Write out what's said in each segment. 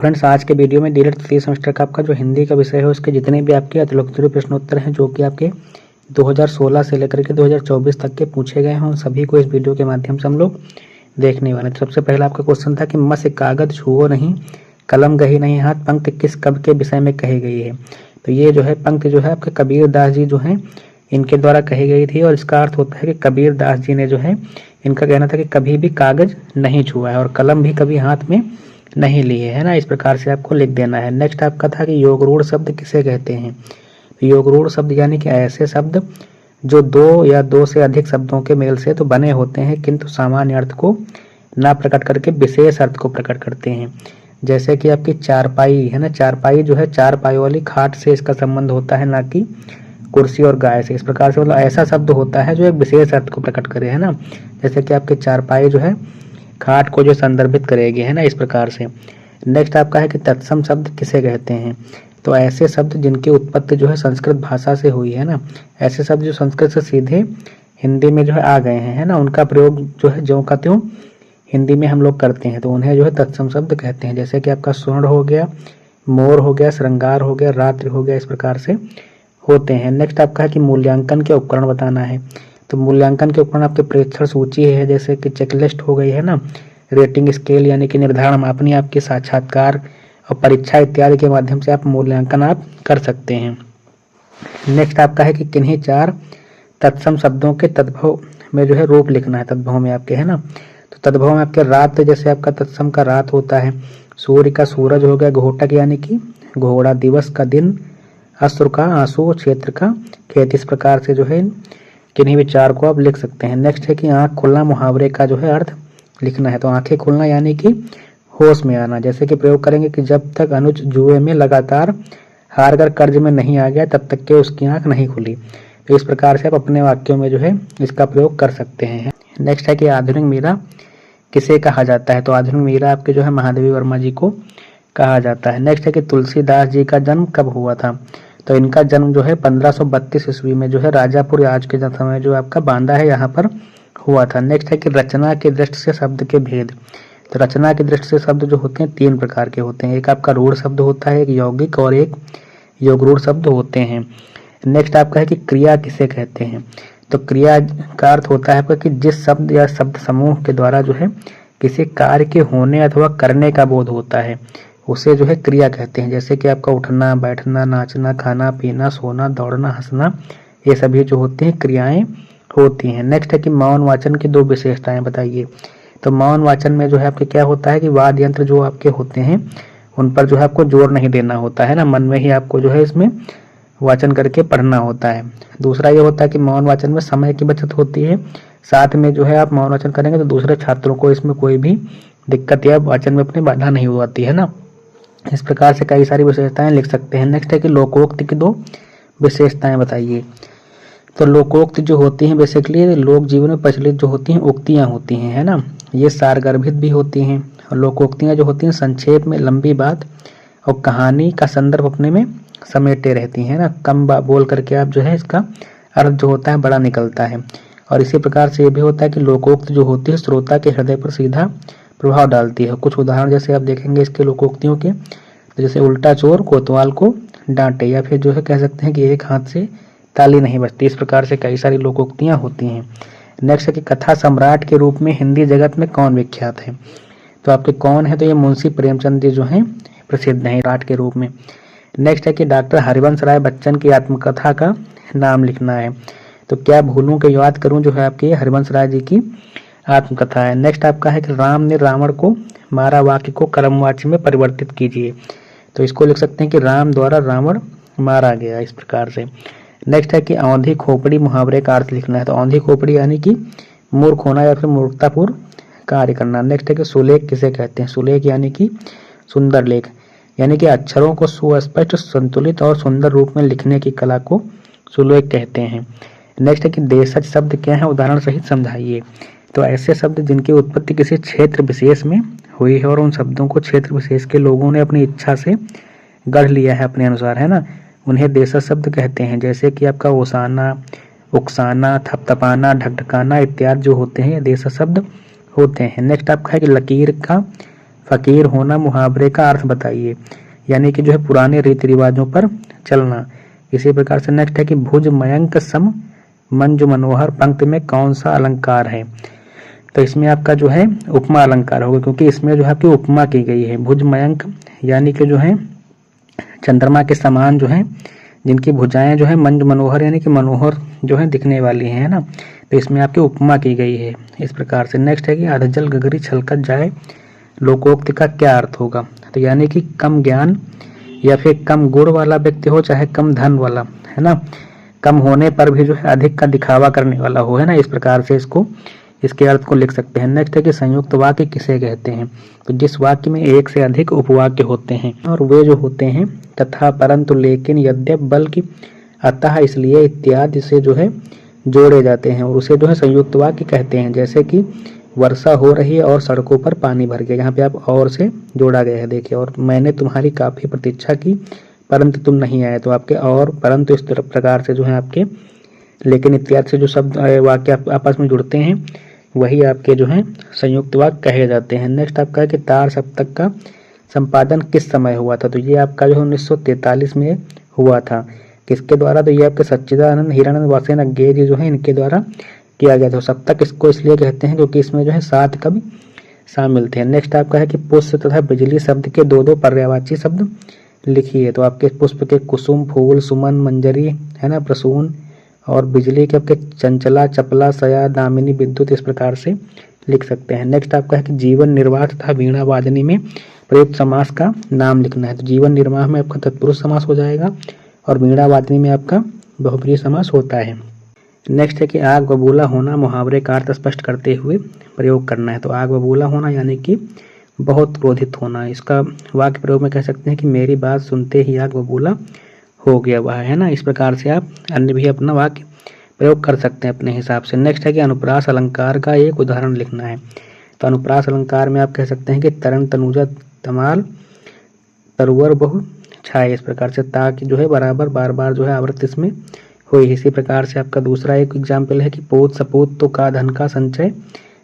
Friends, आज के video में डीएलएड तृतीय सेमेस्टर का आपका जो हिंदी का विषय है उसके जितने भी आपके अतिरिक्त प्रश्नोत्तर हैं जो कि आपके 2016 से लेकर के 2024 तक के पूछे गए हैं, उन सभी को इस वीडियो के माध्यम से हम लोग देखने वाले हैं। तो सबसे पहला आपका क्वेश्चन था कि मत्स्य कागज छुओ नहीं, कलम गही नहीं हाथ, पंक्ति किस कवि के विषय में कही गई है। तो ये जो है पंक्ति जो है आपके कबीर दास जी जो हैं इनके द्वारा कही गई थी, और इसका अर्थ होता है कि कबीर दास जी ने जो है इनका कहना था कि कभी भी कागज नहीं छुआ है और कलम भी कभी हाथ में नहीं लिए है ना। इस प्रकार से आपको लिख देना है। नेक्स्ट आपका था कि योगरूढ़ शब्द किसे कहते हैं। योगरूढ़ शब्द यानी कि ऐसे शब्द जो दो या दो से अधिक शब्दों के मेल से तो बने होते हैं किंतु सामान्य अर्थ को ना प्रकट करके विशेष अर्थ को प्रकट करते हैं। जैसे कि आपकी चारपाई है ना, चारपाई जो है चार पाई वाली खाट से इसका संबंध होता है, ना कि कुर्सी और गाय से। इस प्रकार से मतलब ऐसा शब्द होता है जो एक विशेष अर्थ को प्रकट करे है ना। जैसे कि आपके चारपाई जो है खाट को जो संदर्भित करेगी है ना, इस प्रकार से। नेक्स्ट आपका है कि तत्सम शब्द किसे कहते हैं। तो ऐसे शब्द जिनकी उत्पत्ति जो है संस्कृत भाषा से हुई है ना, ऐसे शब्द जो संस्कृत से सीधे हिंदी में जो है आ गए हैं है ना, उनका प्रयोग जो है ज्यों का त्यों हिंदी में हम लोग करते हैं, तो उन्हें जो है तत्सम शब्द कहते हैं। जैसे कि आपका स्वर्ण हो गया, मोर हो गया, श्रृंगार हो गया, रात्रि हो गया, इस प्रकार से होते हैं। नेक्स्ट आपका है कि मूल्यांकन के उपकरण बताना है। तो मूल्यांकन के उपकरण आपके प्रेक्षण सूची है, जैसे कि चेकलिस्ट हो गई है ना, रेटिंग स्केल यानी कि निर्धारण मापनी, आपके साक्षात्कार और परीक्षा इत्यादि के माध्यम से आप मूल्यांकन आप कर सकते हैं। नेक्स्ट आपका है कि किन्हीं चार तत्सम शब्दों के तद्भव में जो है रूप लिखना है। तद्भव में आपके है ना, तो तद्भव में आपके रात जैसे आपका तत्सम का रात होता है, सूर्य का सूरज हो गया, घोटक यानी कि घोड़ा, दिवस का दिन, अश्रु का आंसू, क्षेत्र का खेत। इस प्रकार से जो है किन्हीं भी चार को आप लिख सकते हैं। नेक्स्ट है कि आंख खुलना मुहावरे का जो है अर्थ लिखना है। तो आंखें खुलना यानी कि होश में आना। जैसे कि प्रयोग करेंगे कि जब तक अनुज जुए में लगातार हार कर कर्ज में नहीं आ गया तब तक के उसकी आंख नहीं खुली। तो इस प्रकार से आप अपने वाक्यों में जो है इसका प्रयोग कर सकते हैं। नेक्स्ट है कि आधुनिक मीरा किसे कहा जाता है। तो आधुनिक मीरा आपके जो है महादेवी वर्मा जी को कहा जाता है। नेक्स्ट है कि तुलसीदास जी का जन्म कब हुआ था। तो इनका जन्म जो है 1532 ईस्वी में जो है राजापुर, आज के समय जो आपका बांदा है यहाँ पर हुआ था। नेक्स्ट है कि रचना की दृष्टि से शब्द के भेद। तो रचना की दृष्टि से शब्द जो होते हैं तीन प्रकार के होते हैं, एक आपका रूढ़ शब्द होता है, एक यौगिक और एक योगरूढ़ शब्द होते हैं। नेक्स्ट आपका है कि क्रिया किसे कहते हैं। तो क्रिया का अर्थ होता है आपका कि जिस शब्द या शब्द समूह के द्वारा जो है किसी कार्य के होने अथवा करने का बोध होता है उसे जो है क्रिया कहते हैं। जैसे कि आपका उठना, बैठना, नाचना, खाना पीना, सोना, दौड़ना, हंसना, ये सभी जो होती हैं क्रियाएं होती हैं। नेक्स्ट है कि मौन वाचन की दो विशेषताएं बताइए। तो मौन वाचन में जो है आपके क्या होता है कि वाद्य यंत्र जो आपके होते हैं उन पर जो है आपको जोर नहीं देना होता है ना, मन में ही आपको जो है इसमें वाचन करके पढ़ना होता है। दूसरा ये होता है कि मौन वाचन में समय की बचत होती है, साथ में जो है आप मौन वाचन करेंगे तो दूसरे छात्रों को इसमें कोई भी दिक्कत या वाचन में अपनी बाधा नहीं होती है ना। इस प्रकार से कई सारी विशेषताएं लिख सकते हैं। नेक्स्ट है कि लोकोक्ति की दो विशेषताएं बताइए। तो लोकोक्ति जो होती हैं बेसिकली लोक जीवन में प्रचलित जो होती हैं उक्तियां होती हैं है ना, ये सारगर्भित भी होती हैं। और लोकोक्तियां जो होती हैं संक्षेप में लंबी बात और कहानी का संदर्भ अपने में समेटे रहती हैं ना, कम बोल करके आप जो है इसका अर्थ जो होता है बड़ा निकलता है। और इसी प्रकार से ये भी होता है कि लोकोक्ति जो होती है श्रोता के हृदय पर सीधा प्रभाव डालती है। कुछ उदाहरण जैसे आप देखेंगे इसके लोकोक्तियों के, तो जैसे उल्टा चोर कोतवाल को डांटे, या फिर जो है कह सकते हैं कि एक हाथ से ताली नहीं बजती। इस प्रकार से कई सारी लोकोक्तियां होती हैं। नेक्स्ट है कि कथा सम्राट के रूप में हिंदी जगत में कौन विख्यात है। तो आपके कौन है, तो ये मुंशी प्रेमचंद जी जो हैं प्रसिद्ध हैं सम्राट के रूप में। नेक्स्ट है कि डॉक्टर हरिवंश राय बच्चन की आत्मकथा का नाम लिखना है। तो क्या भूलूं के याद करूं जो है आपके हरिवंश राय जी की आत्मकथा है। नेक्स्ट आपका है कि राम ने रावण को मारा, वाक्य को कर्मवाची में परिवर्तित कीजिए। तो इसको लिख सकते हैं कि राम द्वारा रावण मारा गया, इस प्रकार से। नेक्स्ट है कि औंधी खोपड़ी मुहावरे का अर्थ लिखना है। तो औंधी खोपड़ी यानी कि मूर्ख होना या फिर मूर्खतापूर्ण कार्य करना। नेक्स्ट है कि सुलेख किसे कहते हैं। सुलेख यानी कि सुंदर लेख, यानी कि अक्षरों को सुस्पष्ट, संतुलित और सुंदर रूप में लिखने की कला को सुलेख कहते हैं। नेक्स्ट है कि देशज शब्द क्या है, उदाहरण सहित समझाइए। तो ऐसे शब्द जिनकी उत्पत्ति किसी क्षेत्र विशेष में हुई है और उन शब्दों को क्षेत्र विशेष के लोगों ने अपनी इच्छा से गढ़ लिया है अपने अनुसार है ना, उन्हें देशज शब्द कहते हैं। जैसे कि आपका ओसाना, उकसाना, थपथपाना, ढकढकाना इत्यादि जो होते हैं ये देशज शब्द होते हैं। नेक्स्ट आपका है कि लकीर का फकीर होना मुहावरे का अर्थ बताइए, यानी कि जो है पुराने रीति रिवाजों पर चलना। इसी प्रकार से नेक्स्ट है कि भुज मयंक सम मंजु मनोहर पंक्ति में कौन सा अलंकार है। तो इसमें आपका जो है उपमा अलंकार होगा, क्योंकि इसमें जो है आपकी उपमा की गई है। भुज मयंक यानी कि जो है चंद्रमा के समान जो है जिनकी भुजाएं जो है मंजु मनोहर यानी कि मनोहर जो है दिखने वाली हैं, है ना। तो इसमें आपकी उपमा की गई है इस प्रकार से। नेक्स्ट है कि अधजल गगरी छलकत जाए लोकोक्ति का क्या अर्थ होगा। तो यानी कि कम ज्ञान या फिर कम गुण वाला व्यक्ति हो, चाहे कम धन वाला, है ना, कम होने पर भी जो है अधिक का दिखावा करने वाला हो, है ना, इस प्रकार से इसके अर्थ को लिख सकते हैं। नेक्स्ट है कि संयुक्त वाक्य किसे कहते हैं। तो जिस वाक्य में एक से अधिक उपवाक्य होते हैं और वे जो होते हैं तथा, परंतु, लेकिन, यद्यप, बल्कि, अतः, इसलिए इत्यादि से जो है जोड़े जाते हैं और उसे जो है संयुक्त वाक्य कहते हैं। जैसे कि वर्षा हो रही है और सड़कों पर पानी भर गया, यहाँ पे आप और से जोड़ा गया है, देखिए। और मैंने तुम्हारी काफी प्रतीक्षा की परंतु तुम नहीं आए, तो आपके और परंतु इस प्रकार से जो है आपके लेकिन इत्यादि से जो शब्द वाक्य आपस में जुड़ते हैं वही आपके जो है संयुक्त वाक्य कहे जाते हैं। नेक्स्ट आपका है कि तार सप्तक का संपादन किस समय हुआ था। तो ये आपका जो है 1943 में हुआ था। किसके द्वारा। तो ये आपके सच्चिदानंद हिरानंद वासेन अज्ञेय जी जो है इनके द्वारा किया गया था। सप्तक इसको इसलिए कहते हैं क्योंकि इसमें जो है 7 कवि शामिल थे। नेक्स्ट आपका है कि पुष्प तथा बिजली शब्द के 2-2 पर्यायवाची शब्द लिखिए। तो आपके पुष्प के कुसुम, फूल, सुमन, मंजरी, है ना, प्रसून, और बिजली के आपके चंचला, चपला, सया, दामिनी, विद्युत, इस प्रकार से लिख सकते हैं। नेक्स्ट आपका है कि जीवन निर्वाह तथा वीणा वादनी में प्रयुक्त समास का नाम लिखना है। तो जीवन निर्वाह में आपका तत्पुरुष समास हो जाएगा और वीणा वादनी में आपका बहुब्रीहि समास होता है। नेक्स्ट है कि आग बबूला होना मुहावरे का अर्थ स्पष्ट करते हुए प्रयोग करना है। तो आग बबूला होना यानी कि बहुत क्रोधित होना। इसका वाक्य प्रयोग में कह सकते हैं कि मेरी बात सुनते ही आग बबूला हो गया वह, है ना। इस प्रकार से आप अन्य भी अपना वाक्य प्रयोग कर सकते हैं अपने हिसाब से। नेक्स्ट है कि अनुप्रास अलंकार का एक उदाहरण लिखना है। तो अनुप्रास अलंकार में आप कह सकते हैं कि तरन तनुजा तमाल तरुवर बहु छाए, इस प्रकार से ताकि जो है बराबर बार बार जो है आवृत्ति इसमें हुई। इसी प्रकार से आपका दूसरा एक एग्जाम्पल है कि पोत सपूत तो का धन का संचय,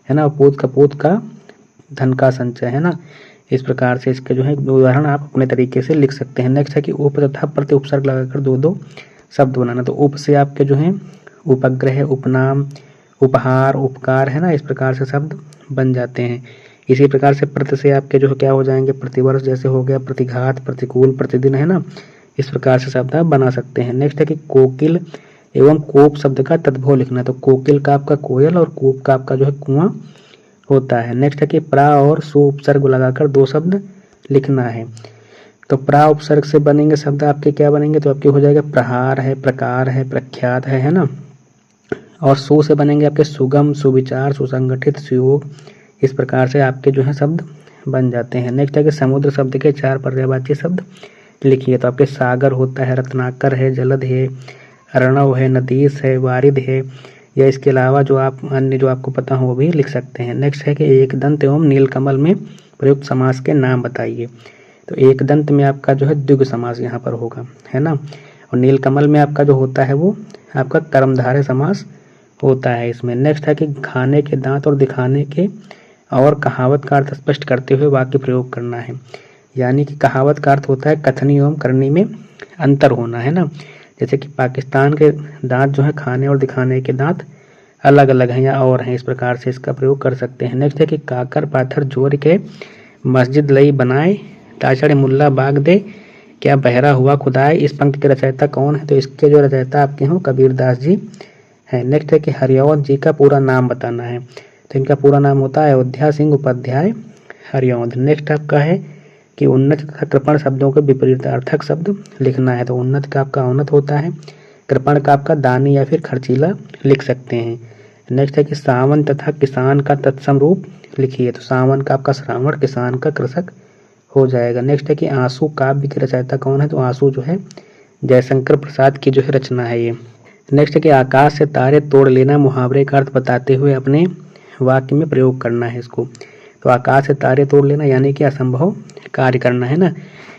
है ना, पोत कपूत का धन का संचय, है ना। इस प्रकार से इसके जो है उदाहरण आप अपने तरीके से लिख सकते हैं। नेक्स्ट है कि उप तथा प्रति उपसर्ग लगाकर 2-2 शब्द बनाना। तो उप से आपके जो है उपग्रह, उपनाम, उपहार, उपकार, है ना, इस प्रकार से शब्द बन जाते हैं। इसी प्रकार से प्रति से आपके जो है क्या हो जाएंगे, प्रतिवर्ष जैसे हो गया, प्रतिघात, प्रतिकूल, प्रतिदिन, है ना, इस प्रकार से शब्द आप बना सकते हैं। नेक्स्ट है कि कोकिल एवं कोप शब्द का तद्भव लिखना है। तो कोकिल का आपका कोयल और कोप का आपका जो है कुआं होता है। नेक्स्ट है कि प्रा और सु उपसर्ग लगाकर 2 शब्द लिखना है। तो प्रा उपसर्ग से बनेंगे शब्द आपके क्या बनेंगे, तो आपके हो जाएगा प्रहार है, प्रकार है, प्रख्यात है ना। और सु से बनेंगे आपके सुगम, सुविचार, सुसंगठित, सुयोग, इस प्रकार से आपके जो है शब्द बन जाते हैं। नेक्स्ट है कि समुद्र शब्द के 4 पर्यायवाची शब्द लिखिए। तो आपके सागर होता है, रत्नाकर है, जलद है, अर्णव है, नदीस है, वारिद है, या इसके अलावा जो आप अन्य जो आपको पता हो वो भी लिख सकते हैं। नेक्स्ट है कि एक दंत एवं नीलकमल में प्रयुक्त समास के नाम बताइए। तो एक दंत में आपका जो है द्विगु समास यहाँ पर होगा, है ना, और नीलकमल में आपका जो होता है वो आपका कर्मधारय समास होता है इसमें। नेक्स्ट है कि खाने के दांत और दिखाने के और कहावत का अर्थ स्पष्ट करते हुए वाक्य प्रयोग करना है। यानी कि कहावत का अर्थ होता है कथनी एवं करनी में अंतर होना, है ना। जैसे कि पाकिस्तान के दांत जो है खाने और दिखाने के दांत अलग अलग हैं या और हैं, इस प्रकार से इसका प्रयोग कर सकते हैं। नेक्स्ट है कि काकर पाथर जोर के मस्जिद लई बनाए, ताचड़ मुल्ला बाग दे, क्या बहरा हुआ खुदाए। इस पंक्ति के रचयिता कौन है। तो इसके जो रचयिता आपके हों कबीर दास जी हैं। नेक्स्ट है कि हरिऔध जी का पूरा नाम बताना है। तो इनका पूरा नाम होता है अयोध्या सिंह उपाध्याय हरिऔध। नेक्स्ट आपका है कि उन्नत तथा कृपण शब्दों के विपरीतार्थक शब्द लिखना है। तो उन्नत का आपका औन्नत होता है, कृपण का आपका दानी या फिर खर्चीला लिख सकते हैं। नेक्स्ट है कि सावन तथा किसान का तत्सम रूप लिखिए। तो सावन का आपका श्रावण, किसान का कृषक हो जाएगा। नेक्स्ट है कि आंसू काव्य की रचयिता कौन है। तो आंसू जो है जयशंकर प्रसाद की जो है रचना है ये। नेक्स्ट है कि आकाश से तारे तोड़ लेना मुहावरे का अर्थ बताते हुए अपने वाक्य में प्रयोग करना है इसको। तो आकाश से तारे तोड़ लेना यानी कि असंभव कार्य करना, है ना।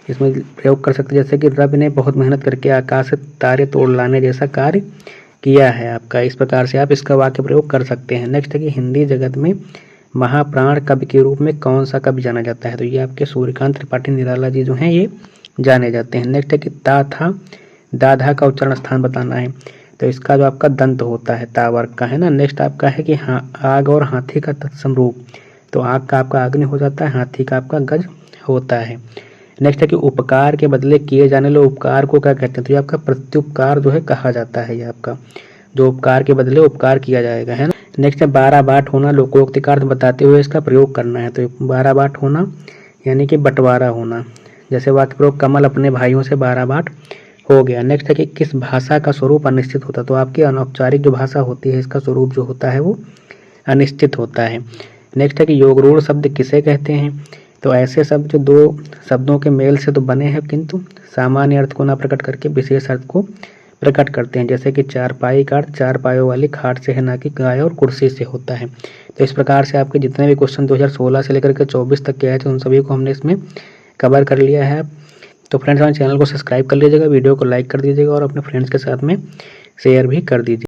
इसमें प्रयोग कर सकते जैसे कि रवि ने बहुत मेहनत करके आकाश से तारे तोड़ लाने जैसा कार्य किया है आपका। इस प्रकार से आप इसका वाक्य प्रयोग कर सकते हैं। नेक्स्ट है कि हिंदी जगत में महाप्राण कवि के रूप में कौन सा कवि जाना जाता है? तो ये आपके सूर्यकांत त्रिपाठी निराला जी जो हैं ये जाने जाते हैं। नेक्स्ट है कि ता था दाधा का उच्चारण स्थान बताना है। तो इसका जो आपका दंत होता है ता वर्ग का है ना। नेक्स्ट आपका है कि हाँ आग और हाथी का तत्सम रूप। तो आग का आपका अग्नि हो जाता है, हाथी का आपका गज होता है। नेक्स्ट है कि उपकार के बदले किए जाने वाले उपकार को क्या कहते हैं? तो ये आपका प्रत्युपकार जो है कहा जाता है। ये आपका जो उपकार के बदले उपकार किया जाएगा है ना। नेक्स्ट है 12 बाट होना, लोकोक्ति का अर्थ बताते हुए इसका प्रयोग करना है। तो 12 बाट होना यानी कि बंटवारा होना। जैसे वाक्य प्रयोग कमल अपने भाइयों से 12 बाट हो गया। नेक्स्ट है कि किस भाषा का स्वरूप अनिश्चित होता है? तो आपकी अनौपचारिक जो भाषा होती है इसका स्वरूप जो होता है वो अनिश्चित होता है। नेक्स्ट है कि योगरूढ़ शब्द किसे कहते हैं? तो ऐसे शब्द जो दो शब्दों के मेल से तो बने हैं किंतु सामान्य अर्थ को ना प्रकट करके विशेष अर्थ को प्रकट करते हैं। जैसे कि चारपाई का अर्थ चार पायों वाली खाट से है, ना कि गाय और कुर्सी से होता है। तो इस प्रकार से आपके जितने भी क्वेश्चन 2016 से लेकर के 24 तक के आए थे उन सभी को हमने इसमें कवर कर लिया है। तो फ्रेंड्स हमारे चैनल को सब्सक्राइब कर लीजिएगा, वीडियो को लाइक कर दीजिएगा और अपने फ्रेंड्स के साथ में शेयर भी कर दीजिए।